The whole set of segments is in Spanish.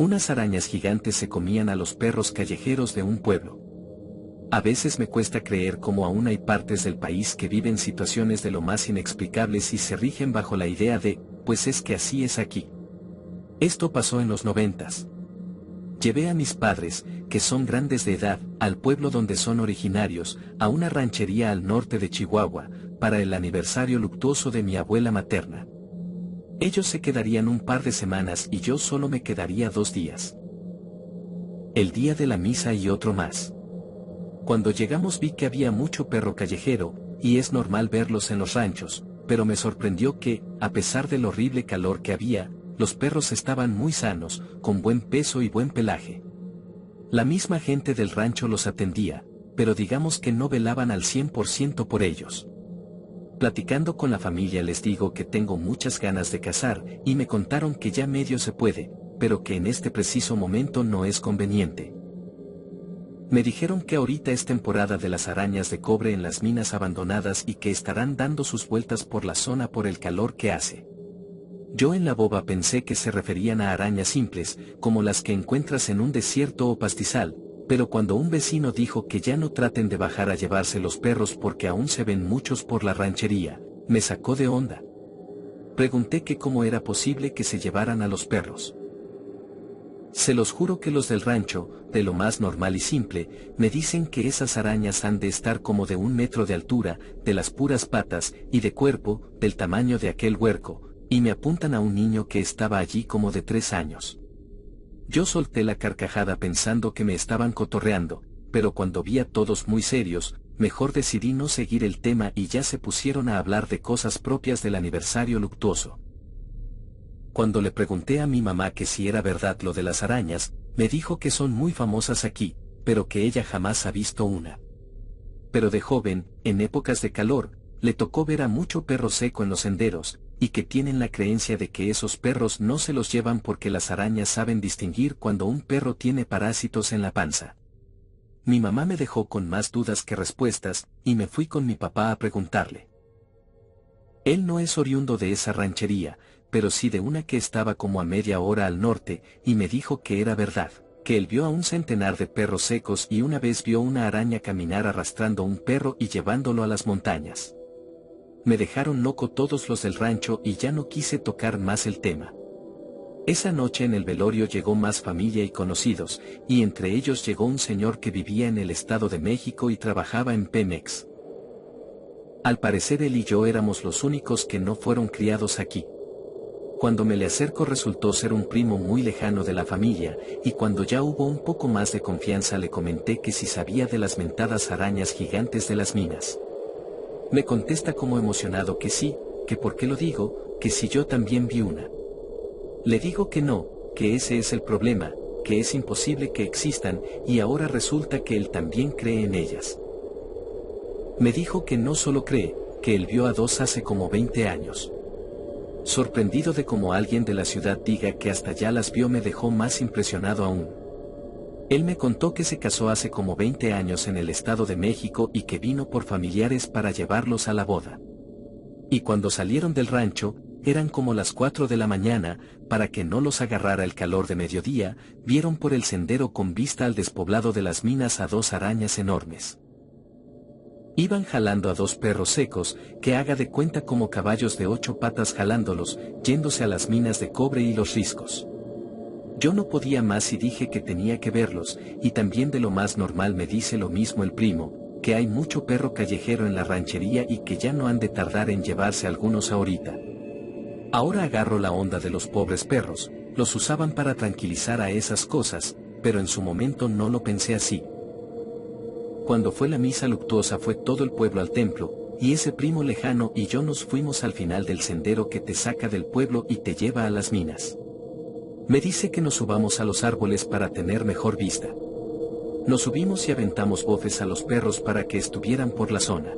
Unas arañas gigantes se comían a los perros callejeros de un pueblo. A veces me cuesta creer cómo aún hay partes del país que viven situaciones de lo más inexplicables y se rigen bajo la idea de, pues es que así es aquí. Esto pasó en los 90s. Llevé a mis padres, que son grandes de edad, al pueblo donde son originarios, a una ranchería al norte de Chihuahua, para el aniversario luctuoso de mi abuela materna. Ellos se quedarían un par de semanas y yo solo me quedaría 2 días. El día de la misa y otro más. Cuando llegamos vi que había mucho perro callejero, y es normal verlos en los ranchos, pero me sorprendió que, a pesar del horrible calor que había, los perros estaban muy sanos, con buen peso y buen pelaje. La misma gente del rancho los atendía, pero digamos que no velaban al 100% por ellos. Platicando con la familia les digo que tengo muchas ganas de cazar, y me contaron que ya medio se puede, pero que en este preciso momento no es conveniente. Me dijeron que ahorita es temporada de las arañas de cobre en las minas abandonadas y que estarán dando sus vueltas por la zona por el calor que hace. Yo en la boba pensé que se referían a arañas simples, como las que encuentras en un desierto o pastizal, pero cuando un vecino dijo que ya no traten de bajar a llevarse los perros porque aún se ven muchos por la ranchería, me sacó de onda. Pregunté que cómo era posible que se llevaran a los perros. Se los juro que los del rancho, de lo más normal y simple, me dicen que esas arañas han de estar como de 1 metro de altura, de las puras patas, y de cuerpo, del tamaño de aquel huerco, y me apuntan a un niño que estaba allí como de 3 años. Yo solté la carcajada pensando que me estaban cotorreando, pero cuando vi a todos muy serios, mejor decidí no seguir el tema y ya se pusieron a hablar de cosas propias del aniversario luctuoso. Cuando le pregunté a mi mamá que si era verdad lo de las arañas, me dijo que son muy famosas aquí, pero que ella jamás ha visto una. Pero de joven, en épocas de calor, le tocó ver a mucho perro seco en los senderos, y que tienen la creencia de que esos perros no se los llevan porque las arañas saben distinguir cuando un perro tiene parásitos en la panza. Mi mamá me dejó con más dudas que respuestas, y me fui con mi papá a preguntarle. Él no es oriundo de esa ranchería, pero sí de una que estaba como a media hora al norte, y me dijo que era verdad, que él vio a un centenar de perros secos y una vez vio una araña caminar arrastrando un perro y llevándolo a las montañas. Me dejaron loco todos los del rancho y ya no quise tocar más el tema. Esa noche en el velorio llegó más familia y conocidos, y entre ellos llegó un señor que vivía en el Estado de México y trabajaba en Pemex. Al parecer él y yo éramos los únicos que no fueron criados aquí. Cuando me le acerco resultó ser un primo muy lejano de la familia, y cuando ya hubo un poco más de confianza le comenté que si sabía de las mentadas arañas gigantes de las minas. Me contesta como emocionado que sí, que por qué lo digo, que si yo también vi una. Le digo que no, que ese es el problema, que es imposible que existan, y ahora resulta que él también cree en ellas. Me dijo que no solo cree, que él vio a 2 hace como 20 años. Sorprendido de cómo alguien de la ciudad diga que hasta ya las vio me dejó más impresionado aún. Él me contó que se casó hace como 20 años en el Estado de México y que vino por familiares para llevarlos a la boda. Y cuando salieron del rancho, eran como las 4 de la mañana, para que no los agarrara el calor de mediodía, vieron por el sendero con vista al despoblado de las minas a 2 arañas enormes. Iban jalando a 2 perros secos, que haga de cuenta como caballos de 8 patas jalándolos, yéndose a las minas de cobre y los riscos. Yo no podía más y dije que tenía que verlos, y también de lo más normal me dice lo mismo el primo, que hay mucho perro callejero en la ranchería y que ya no han de tardar en llevarse algunos ahorita. Ahora agarro la onda de los pobres perros, los usaban para tranquilizar a esas cosas, pero en su momento no lo pensé así. Cuando fue la misa luctuosa fue todo el pueblo al templo, y ese primo lejano y yo nos fuimos al final del sendero que te saca del pueblo y te lleva a las minas. Me dice que nos subamos a los árboles para tener mejor vista. Nos subimos y aventamos bofes a los perros para que estuvieran por la zona.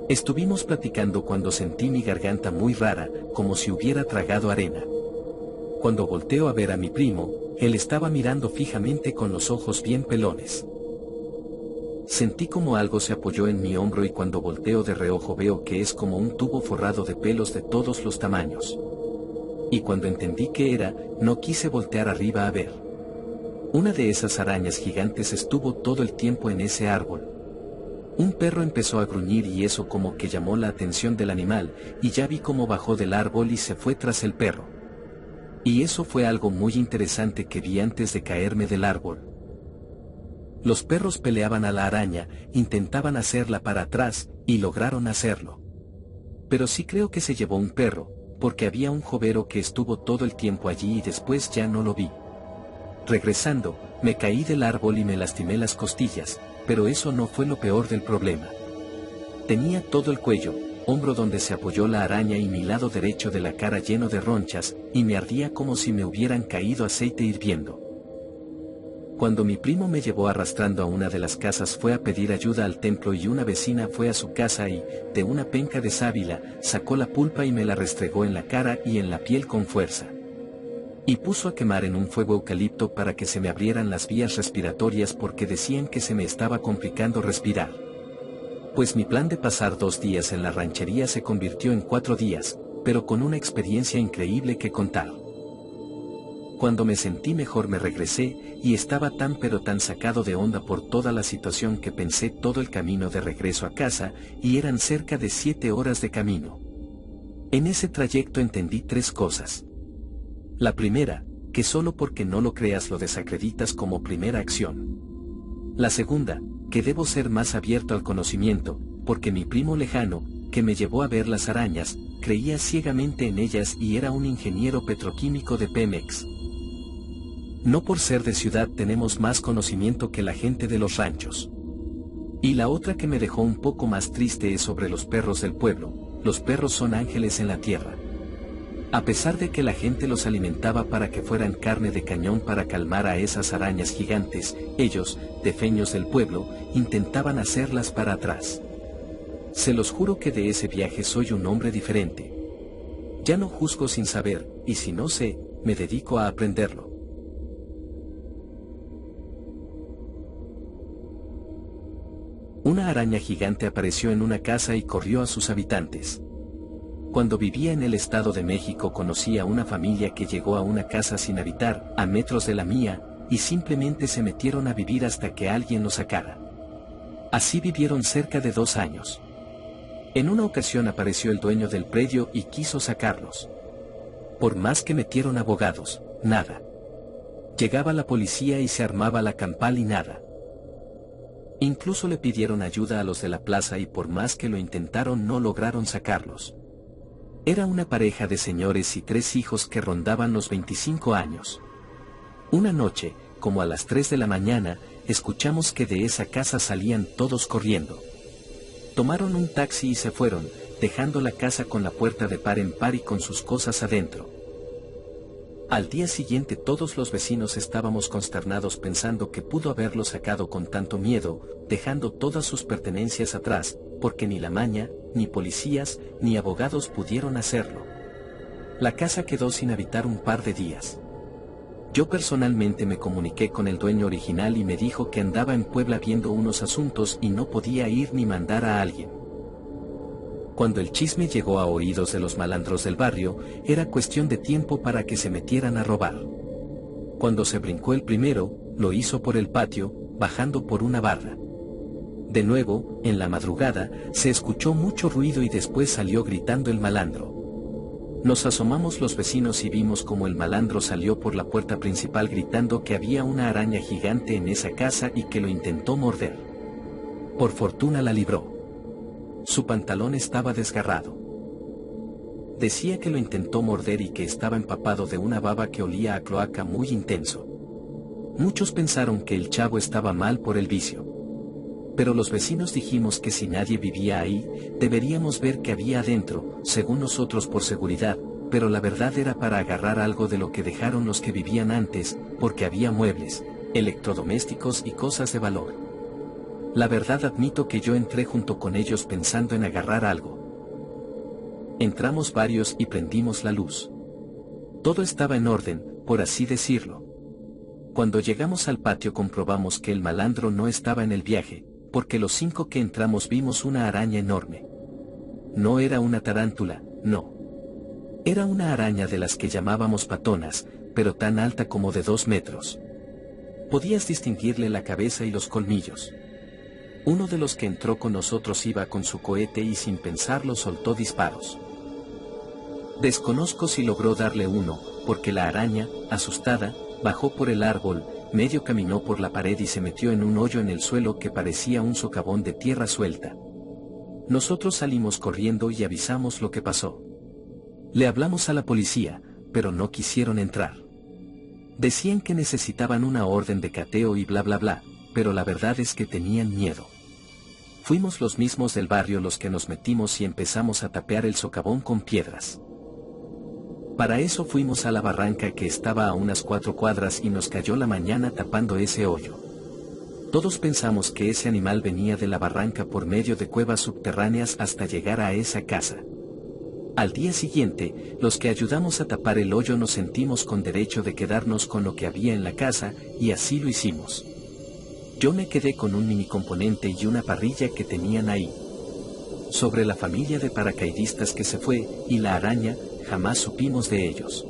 Estuvimos platicando cuando sentí mi garganta muy rara, como si hubiera tragado arena. Cuando volteo a ver a mi primo, él estaba mirando fijamente con los ojos bien pelones. Sentí como algo se apoyó en mi hombro y cuando volteo de reojo veo que es como un tubo forrado de pelos de todos los tamaños. y cuando entendí qué era, no quise voltear arriba a ver. Una de esas arañas gigantes estuvo todo el tiempo en ese árbol. Un perro empezó a gruñir y eso como que llamó la atención del animal, y ya vi cómo bajó del árbol y se fue tras el perro. Y eso fue algo muy interesante que vi antes de caerme del árbol. Los perros peleaban a la araña, intentaban hacerla para atrás, y lograron hacerlo. Pero sí creo que se llevó un perro, porque había un jovero que estuvo todo el tiempo allí y después ya no lo vi. Regresando, me caí del árbol y me lastimé las costillas, pero eso no fue lo peor del problema. Tenía todo el cuello, hombro donde se apoyó la araña y mi lado derecho de la cara lleno de ronchas, y me ardía como si me hubieran caído aceite hirviendo. Cuando mi primo me llevó arrastrando a una de las casas fue a pedir ayuda al templo y una vecina fue a su casa y, de una penca de sábila, sacó la pulpa y me la restregó en la cara y en la piel con fuerza. Y puso a quemar en un fuego eucalipto para que se me abrieran las vías respiratorias porque decían que se me estaba complicando respirar. Pues mi plan de pasar 2 días en la ranchería se convirtió en 4 días, pero con una experiencia increíble que contar. Cuando me sentí mejor me regresé, y estaba tan pero tan sacado de onda por toda la situación que pensé todo el camino de regreso a casa, y eran cerca de 7 horas de camino. En ese trayecto entendí 3 cosas. La primera, que solo porque no lo creas lo desacreditas como primera acción. La segunda, que debo ser más abierto al conocimiento, porque mi primo lejano, que me llevó a ver las arañas, creía ciegamente en ellas y era un ingeniero petroquímico de Pemex. No por ser de ciudad tenemos más conocimiento que la gente de los ranchos. Y la otra que me dejó un poco más triste es sobre los perros del pueblo. Los perros son ángeles en la tierra. A pesar de que la gente los alimentaba para que fueran carne de cañón para calmar a esas arañas gigantes, ellos, defeños del pueblo, intentaban hacerlas para atrás. Se los juro que de ese viaje soy un hombre diferente. Ya no juzgo sin saber, y si no sé, me dedico a aprenderlo. Una araña gigante apareció en una casa y corrió a sus habitantes. Cuando vivía en el Estado de México conocí a una familia que llegó a una casa sin habitar, a metros de la mía, y simplemente se metieron a vivir hasta que alguien los sacara. Así vivieron cerca de 2 años. En una ocasión apareció el dueño del predio y quiso sacarlos. Por más que metieron abogados, nada. Llegaba la policía y se armaba la campal y nada. Incluso le pidieron ayuda a los de la plaza y por más que lo intentaron no lograron sacarlos. Era una pareja de señores y 3 hijos que rondaban los 25 años. Una noche, como a las 3 de la mañana, escuchamos que de esa casa salían todos corriendo. Tomaron un taxi y se fueron, dejando la casa con la puerta de par en par y con sus cosas adentro. Al día siguiente todos los vecinos estábamos consternados pensando que pudo haberlo sacado con tanto miedo, dejando todas sus pertenencias atrás, porque ni la maña, ni policías, ni abogados pudieron hacerlo. La casa quedó sin habitar un par de días. Yo personalmente me comuniqué con el dueño original y me dijo que andaba en Puebla viendo unos asuntos y no podía ir ni mandar a alguien. Cuando el chisme llegó a oídos de los malandros del barrio, era cuestión de tiempo para que se metieran a robar. Cuando se brincó el primero, lo hizo por el patio, bajando por una barra. De nuevo, en la madrugada, se escuchó mucho ruido y después salió gritando el malandro. Nos asomamos los vecinos y vimos como el malandro salió por la puerta principal gritando que había una araña gigante en esa casa y que lo intentó morder. Por fortuna la libró. Su pantalón estaba desgarrado. Decía que lo intentó morder y que estaba empapado de una baba que olía a cloaca muy intenso. Muchos pensaron que el chavo estaba mal por el vicio. Pero los vecinos dijimos que si nadie vivía ahí, deberíamos ver qué había adentro, según nosotros por seguridad, pero la verdad era para agarrar algo de lo que dejaron los que vivían antes, porque había muebles, electrodomésticos y cosas de valor. La verdad admito que yo entré junto con ellos pensando en agarrar algo. Entramos varios y prendimos la luz. Todo estaba en orden, por así decirlo. Cuando llegamos al patio comprobamos que el malandro no estaba en el viaje, porque los 5 que entramos vimos una araña enorme. No era una tarántula, no. Era una araña de las que llamábamos patonas, pero tan alta como de 2 metros. Podías distinguirle la cabeza y los colmillos. Uno de los que entró con nosotros iba con su cohete y sin pensarlo soltó disparos. Desconozco si logró darle uno, porque la araña, asustada, bajó por el árbol, medio caminó por la pared y se metió en un hoyo en el suelo que parecía un socavón de tierra suelta. Nosotros salimos corriendo y avisamos lo que pasó. Le hablamos a la policía, pero no quisieron entrar. Decían que necesitaban una orden de cateo y bla bla bla, pero la verdad es que tenían miedo. Fuimos los mismos del barrio los que nos metimos y empezamos a tapear el socavón con piedras. Para eso fuimos a la barranca que estaba a unas 4 cuadras y nos cayó la mañana tapando ese hoyo. Todos pensamos que ese animal venía de la barranca por medio de cuevas subterráneas hasta llegar a esa casa. Al día siguiente, los que ayudamos a tapar el hoyo nos sentimos con derecho de quedarnos con lo que había en la casa, y así lo hicimos. Yo me quedé con un mini componente y una parrilla que tenían ahí. Sobre la familia de paracaidistas que se fue, y la araña, jamás supimos de ellos.